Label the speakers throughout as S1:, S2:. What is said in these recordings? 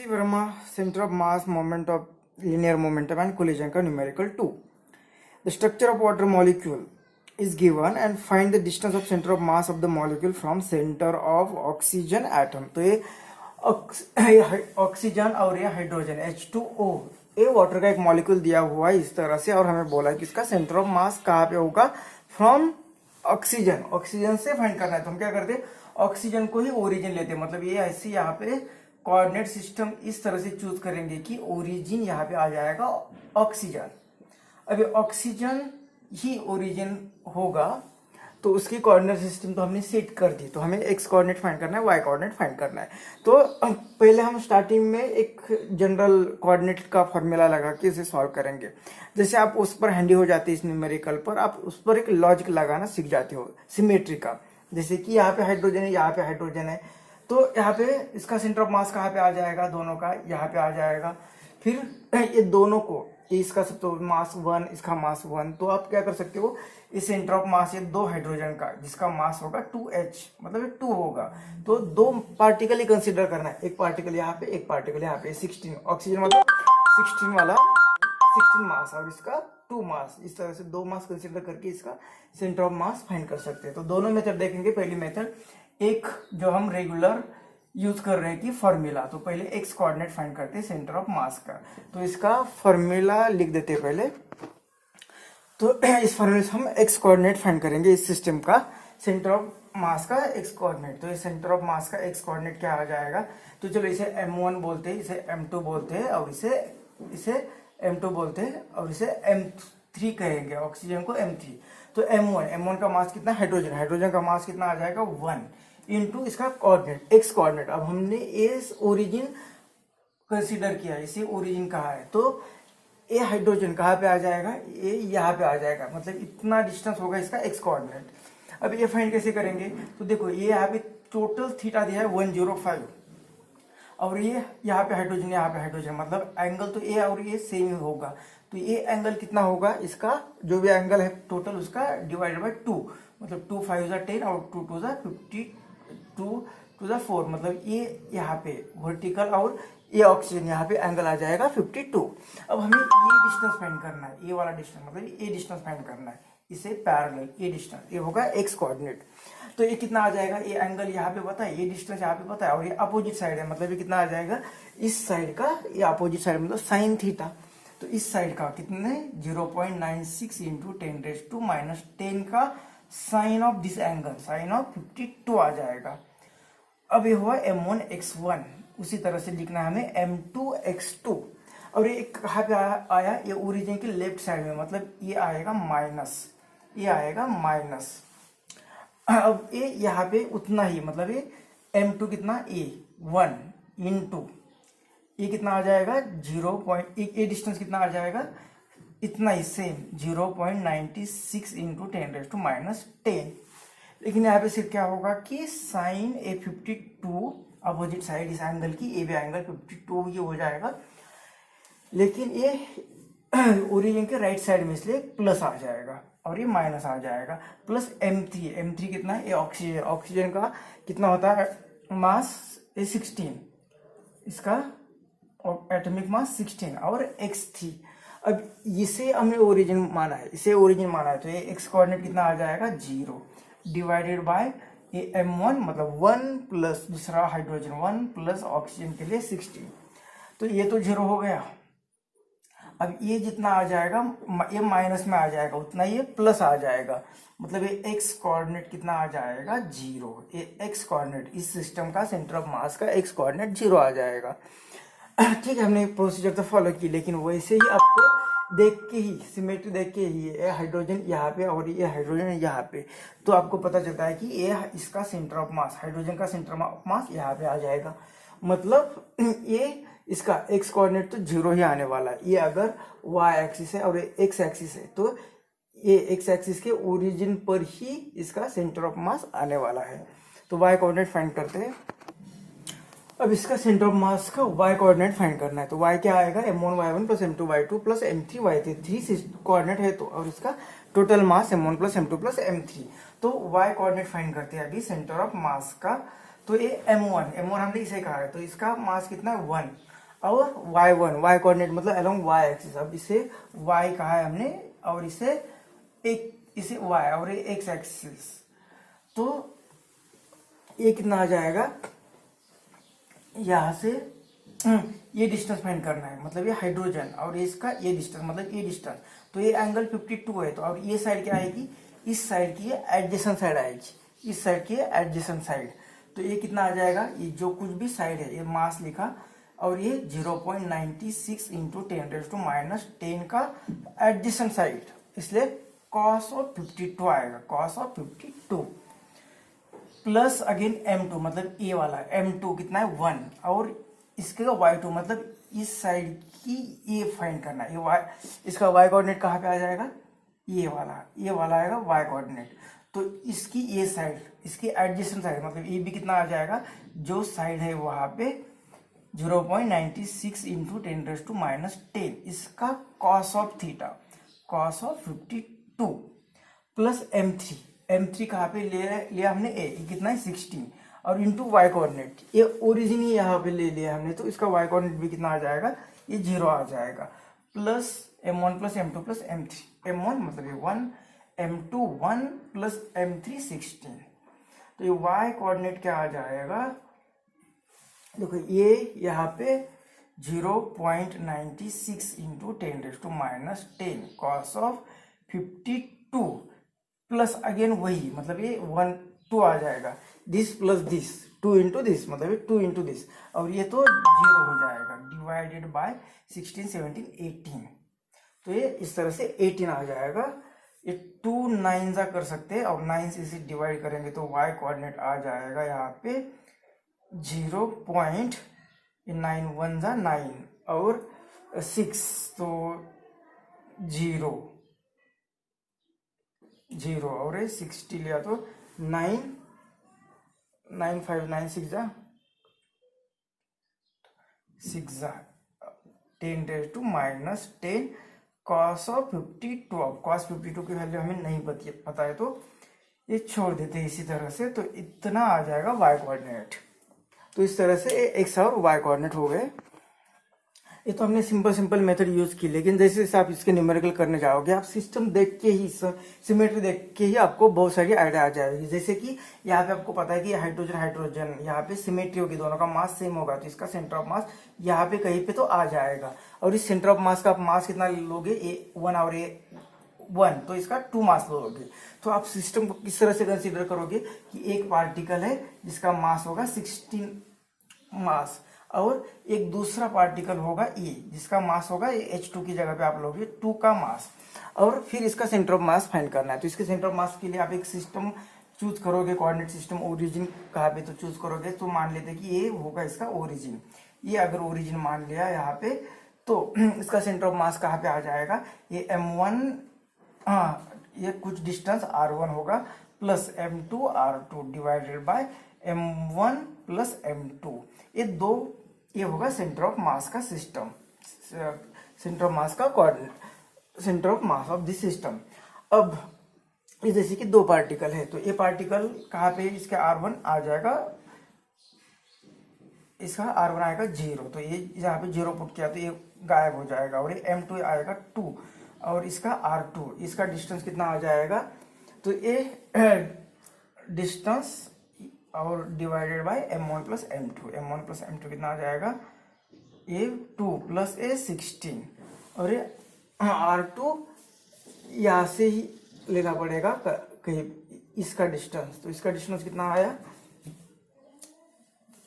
S1: Verma, center of mass, moment of linear momentum and collision का numerical 2. The structure of water molecule is given and find the distance of center of mass of the molecule from center of oxygen atom. तो ये oxygen और ये hydrogen H2O ये water का एक molecule दिया हुआ है इस तरह से, और हमें बोला है कि इसका सेंटर ऑफ मास कहाँ पे होगा, फ्रॉम ऑक्सीजन, ऑक्सीजन से फाइंड करना है। तो हम क्या करते हैं, ऑक्सीजन को ही ओरिजिन लेते हैं, मतलब ये ऐसे यहाँ पे कोऑर्डिनेट सिस्टम इस तरह से चूज करेंगे कि ओरिजिन यहाँ पे आ जाएगा ऑक्सीजन। अभी ऑक्सीजन ही ओरिजिन होगा तो उसकी कोऑर्डिनेट सिस्टम तो हमने सेट कर दी, तो हमें एक्स कोऑर्डिनेट फाइंड करना है, वाई कोऑर्डिनेट फाइंड करना है। तो पहले हम स्टार्टिंग में एक जनरल कोऑर्डिनेट का फॉर्मूला लगा के इसे सॉल्व करेंगे। जैसे आप उस पर हैंडी हो जाते हैं इस न्यूमेरिकल पर, आप उस पर एक लॉजिक लगाना सीख जाते हो सिमेट्री का। जैसे कि यहाँ पे हाइड्रोजन है, यहाँ पे हाइड्रोजन है, तो यहाँ पे इसका सेंटर ऑफ मास कहाँ पे आ जाएगा, दोनों का यहाँ पे आ जाएगा। फिर ये दोनों को, इसका सब तो मास 1, इसका मास 1, तो आप क्या कर सकते हो, इस सेंटर ऑफ मास ये दो हाइड्रोजन का जिसका मास होगा 2H, मतलब ये 2 होगा, तो दो पार्टिकल ही कंसीडर करना है, एक पार्टिकल यहाँ पे, एक पार्टिकल यहाँ पे। 16 ऑक्सीजन मतलब 16 वाला 16 मास और इसका 2 मास, इस तरह से दो मास कंसीडर करके इसका सेंटर ऑफ मास फाइंड कर सकते हैं। तो दोनों मेथड देखेंगे। पहली मेथड एक जो हम रेगुलर यूज कर रहे हैं कि फॉर्मूला, तो पहले एक्स कोऑर्डिनेट फाइंड करते हैं सेंटर ऑफ मास का। तो इसका फॉर्मूला लिख देते हैं पहले। तो इस फॉर्मूले से हम एक्स कोऑर्डिनेट फाइंड करेंगे इस सिस्टम का, सेंटर ऑफ मास का एक्स कोऑर्डिनेट। तो ये सेंटर ऑफ मास का एक्स कोऑर्डिनेट क्या आ जाएगा, तो चलो इसे M1 बोलते हैं, इसे M2 बोलते हैं, और इसे M2 बोलते हैं, और इसे M3 कहेंगे, ऑक्सीजन को M3। तो M1 का मास कितना, हाइड्रोजन का मास कितना आ जाएगा 1 इंटू इसका कोऑर्डिनेट एक्स कोऑर्डिनेट। अब हमने इस ओरिजिन कंसीडर किया, इसे ओरिजिन कहा है, तो ये हाइड्रोजन कहाँ पे आ जाएगा, ये यहाँ पे आ जाएगा, मतलब इतना डिस्टेंस होगा इसका एक्स कोऑर्डिनेट। अब ये फाइंड कैसे करेंगे, तो देखो ये यहाँ पे टोटल थीटा दिया है 105, और ये यहाँ पे हाइड्रोजन, मतलब एंगल तो ए और ये सेम ही होगा। तो ये एंगल कितना होगा, इसका जो भी एंगल है टोटल उसका डिवाइडेड बाय 2, मतलब 2 5 10 और 2 2 52 टू द 4, मतलब ये यहाँ पे वर्टिकल और ये ऑक्सीजन यहाँ पे एंगल आ जाएगा 52। अब हमें ये डिस्टेंस फाइंड करना है, ये वाला डिस्टेंस, मतलब ये डिस्टेंस फाइंड करना है, इसे पैरेलल ये डिस्टेंस, ये होगा एक्स कोऑर्डिनेट। तो ये कितना आ जाएगा, ये एंगल यहाँ पे पता है, ये डिस्टेंस यहाँ पे पता है, और ये अपोजिट साइड है, मतलब ये कितना आ जाएगा, इस साइड का ये अपोजिट साइड मतलब साइन थीटा। तो इस साइड का कितने 0.96 इंटू 10⁻⁻10 का sine of this angle, sine of 52 आ जाएगा। अब ये हुआ M1x1, उसी तरह से लिखना है हमें M2x2। और ये कहाँ पे आया, ये ओरिजिन के लेफ्ट साइड में, मतलब ये आएगा माइनस, ये आएगा माइनस। अब ये यहाँ पे उतना ही, मतलब ये M2 कितना, A1 इंटू ये कितना आ जाएगा 0. ये डिस्टेंस कितना आ जाएगा, इतना ही सेम 0.96 इंटू 10⁻⁻10। लेकिन यहाँ पे सिर्फ क्या होगा कि साइन A52 अपोजिट साइड इस एंगल की, ए भी एंगल 52 ये हो जाएगा, लेकिन ये ओरिजिन के राइट साइड में, इसलिए प्लस आ जाएगा और ये माइनस आ जाएगा। प्लस M3 कितना है, ये ऑक्सीजन का कितना होता है मास, ये 16, इसका एटॉमिक मास 16 और x3। अब इसे हमने ओरिजिन माना है, तो ये एक्स कोऑर्डिनेट कितना आ जाएगा 0 डिवाइडेड बाय ये M1, मतलब 1 प्लस दूसरा हाइड्रोजन 1 प्लस ऑक्सीजन के लिए 16, तो ये तो 0 हो गया। अब ये जितना आ जाएगा ये माइनस में आ जाएगा, उतना ये प्लस आ जाएगा, मतलब ये एक्स कोऑर्डिनेट कितना आ जाएगा 0। ये एक्स कोऑर्डिनेट इस सिस्टम का सेंटर ऑफ मास का एक्स कोऑर्डिनेट 0 आ जाएगा। ठीक है, हमने प्रोसीजर तो फॉलो की, लेकिन वैसे ही आपको देख के ही, सिमेट्री देख के ही, ये हाइड्रोजन यहाँ पे और ये हाइड्रोजन यहाँ पे, तो आपको पता चलता है कि ये इसका सेंटर ऑफ मास, हाइड्रोजन का सेंटर ऑफ मास यहाँ पे आ जाएगा, मतलब ये इसका एक्स कोऑर्डिनेट तो 0 ही आने वाला है। ये अगर y एक्सिस है और ये x एक्सिस है, तो ये x एक्सिस के ओरिजिन पर ही इसका सेंटर ऑफ मास आने वाला है। तो y कोऑर्डिनेट फाइंड करते हैं। अब इसका सेंटर ऑफ मास का y कोऑर्डिनेट फाइंड करना है, तो y क्या आएगा, M1y1 plus M2y2 plus M3y3, 3 coordinate है, तो और इसका total mass M1 plus M2 plus M3। तो y कोऑर्डिनेट फाइंड करते हैं अभी सेंटर ऑफ मास का। तो ये m1 हमने इसे कहा है, तो इसका मास कितना है 1, और y1 y कोऑर्डिनेट मतलब अलोंग y एक्सिस, अब इसे y कहा है हमने, और इसे y और ये x एक्सिस, तो ये कितना आ जाएगा, यहाँ से ये डिस्टेंस फाइंड करना है, मतलब ये हाइड्रोजन और इसका ये डिस्टेंस मतलब ये डिस्टेंस, तो ये एंगल 52 है, तो अब ये साइड क्या आएगी, इस साइड की एडजेसेंट साइड आएगी, इस साइड की एडजेसेंट साइड, तो ये कितना आ जाएगा, ये जो कुछ भी साइड है ये मास लिखा, और ये 0.96 इंटू 10⁻⁻10 का एडजेसेंट साइड, इसलिए cos ऑफ 52 आएगा, cos of 52 plus again m2 मतलब ए वाला, m2 कितना है 1, और इसके y2 मतलब इस साइड की ये फाइंड करना है, ये y, इसका y कोऑर्डिनेट कहाँ पे आ जाएगा, ये वाला आएगा y कोऑर्डिनेट, तो इसकी ये साइड, इसकी एडजेसेंट साइड मतलब ये भी कितना आ जाएगा, जो साइड है वहां पे 0.96 इंटू 10⁻⁻10, इसका cos of theta, cos of 52 plus m3 कहाँ पे लिया हमने a, कितना है 16, और इंटू y कोऑर्डिनेट, ये ओरिजिन ही यहाँ पे ले लिया हमने, तो इसका y कोऑर्डिनेट भी कितना आ जाएगा, ये 0 आ जाएगा, plus m1 plus m2 plus m3, m1 मतलब ये 1, m2 1 प्लस m3 16, तो ये y कोऑर्डिनेट क्या आ जाएगा, देखो ये यहाँ पे 0.96 into 10⁻⁻10 cos of 52 plus again वही मतलब ये 1 2 आ जाएगा, this plus this 2 into this मतलब ये 2 इंटू दिस, और ये तो 0 हो जाएगा, डिवाइडेड बाय 16 17 18, तो ये इस तरह से 18 आ जाएगा, ये 2 9 जा कर सकते हैं, और 9 से इसे डिवाइड करेंगे तो y कोऑर्डिनेट आ जाएगा यहाँ पे 0.9 1 जा 9 और 6, तो 0 और 60 लिया तो 9 9 5 9 6 जा 10⁻⁻10 cos ऑफ 52, अब cos 52 की वैल्यू हमें नहीं पता है, तो ये छोड़ देते हैं इसी तरह से, तो इतना आ जाएगा y कोऑर्डिनेट, तो इस तरह से x और y कोऑर्डिनेट हो गए। ये तो हमने सिंपल मेथड यूज की, लेकिन जैसे जैसे आप इसके न्यूमेरिकल करने जाओगे, आप सिस्टम देख के ही, सिमेट्री देख के ही आपको बहुत सारी आइडिया आ जाएगी, जैसे कि यहाँ पे आपको पता है कि हाइड्रोजन यहाँ पे सिमेट्री होगी, दोनों का मास सेम होगा, तो इसका सेंटर ऑफ मास यहाँ पे कहीं पे तो आ जाएगा, और इस सेंटर ऑफ मास का आप मास कितना लोगे, A1 और A1, तो इसका 2 मास लोगे, तो आप सिस्टम को किस तरह से कंसिडर करोगे कि एक पार्टिकल है जिसका मास होगा 16 मास, और एक दूसरा पार्टिकल होगा E जिसका मास होगा H2 की जगह पे आप लोगे 2 का मास, और फिर इसका सेंटर ऑफ मास फाइंड करना है, तो इसके सेंटर ऑफ मास के लिए आप एक सिस्टम चूज करोगे, कोऑर्डिनेट सिस्टम, ओरिजिन कहाँ पे तो चूज करोगे, तो मान लेते कि ये होगा इसका ओरिजिन, ये अगर ओरिजिन मान लिया यहाँ पे, तो इसका सेंटर ऑफ मास कहाँ पे आ जाएगा, ये m1, ये कुछ डिस्टेंस r1 होगा, plus m2 r2 divided by m1 plus m2, ये होगा सेंटर ऑफ मास का सिस्टम, सेंटर ऑफ मास का coordinate, centre of mass of this system. अब ये जैसे कि 2 पार्टिकल है, तो ये पार्टिकल कहाँ पे, इसका r1 आ जाएगा, इसका r1 आएगा 0, तो ये यहाँ पे 0 पुट किया तो ये गायब हो जाएगा, और ये m2 आएगा 2, और इसका r2, इसका डिस्टेंस कितना आ जाएगा, तो ये डिस्टेंस और divided by m1 plus m2 कितना आ जाएगा, ये 2 प्लस ये 16, और ये r2 यहाँ से ही लेना पड़ेगा कहीं इसका डिस्टेंस, तो इसका डिस्टेंस कितना आया,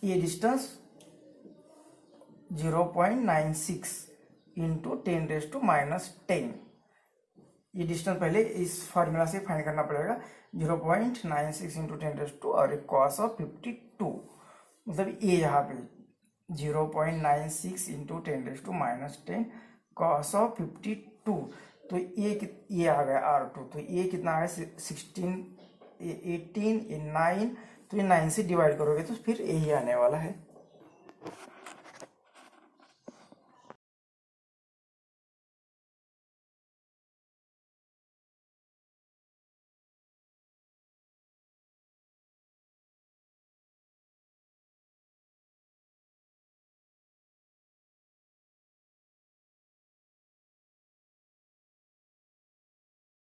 S1: ये डिस्टेंस 0.96 इंटू 10⁻⁻10, ये डिस्टेंस पहले इस फार्मूला से फाइंड करना पड़ेगा, 0.96 इंटू 10⁻, और cos ऑफ 52 मतलब ये यहाँ पे 0.96 इंटू 10⁻10 cos ऑफ 52, तो ये आ गया r2, तो ये कितना है 16, 18, 9, तो ये 9 से डिवाइड करोगे तो फिर यही आने वाला है।